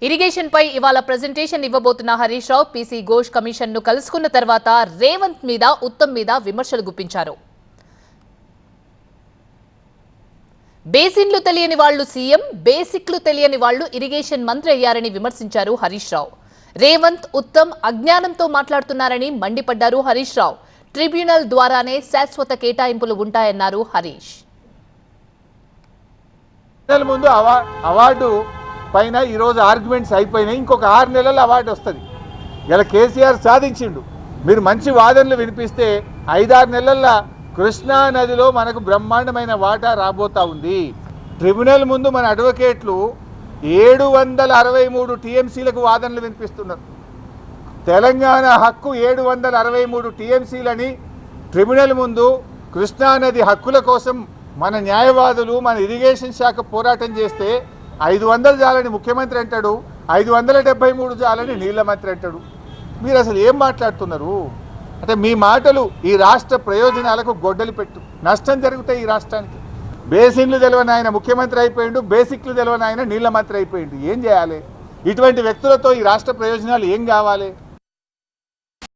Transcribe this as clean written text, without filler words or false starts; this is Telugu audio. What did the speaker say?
ఇరిగేషన్ పై ఇవాళ presentation ఇవ్వబోతున్న Harish Rao PC Ghosh commission ను కలుసుకున్న తర్వాత రేవంత్ మీద ఉత్తమ్ మీద విమర్శలు గుప్పించారు. బేసిన్లు తెలియని వాళ్లు సీఎం, బేసిక్లు తెలియని వాళ్లు ఇరిగేషన్ మంత్రి అయ్యారని విమర్శించారు హరీష్ రావు. రేవంత్, ఉత్తమ్ అజ్ఞానంతో మాట్లాడుతున్నారని మండిపడ్డారు హరీష్ రావు. ట్రిబ్యునల్ ద్వారానే శాశ్వత కేటాయింపులు ఉంటాయన్నారు హరీష్. ముందు అవార్డు పైన ఈరోజు ఆర్గ్యుమెంట్స్ అయిపోయినాయి. ఇంకొక 6 నెలల అవార్డు వస్తుంది. ఇలా కేసీఆర్ సాధించిండు. మీరు మంచి వాదనలు వినిపిస్తే 5-6 నెలల్లో కృష్ణా నదిలో మనకు బ్రహ్మాండమైన వాటా రాబోతా ఉంది. ట్రిబ్యునల్ ముందు మన అడ్వకేట్లు 763 టీఎంసీలకు వాదనలు వినిపిస్తున్నారు. తెలంగాణ హక్కు 763 టీఎంసీలని ట్రిబ్యునల్ ముందు కృష్ణా నది హక్కుల కోసం మన న్యాయవాదులు, మన ఇరిగేషన్ శాఖ పోరాటం చేస్తే 500 జాలని ముఖ్యమంత్రి అంటాడు, 573 జాలని నీళ్ల మంత్రి అంటాడు. మీరు అసలు ఏం మాట్లాడుతున్నారు? అంటే మీ మాటలు ఈ రాష్ట్ర ప్రయోజనాలకు గొడ్డలి పెట్టు. నష్టం జరుగుతాయి ఈ రాష్ట్రానికి. బేసిన్లు తెలవని ఆయన ముఖ్యమంత్రి అయిపోయిండు, బేసిక్లు తెలవని ఆయన నీళ్ల మంత్రి అయిపోయిండు. ఏం చేయాలి? ఇటువంటి వ్యక్తులతో ఈ రాష్ట్ర ప్రయోజనాలు ఏం కావాలి?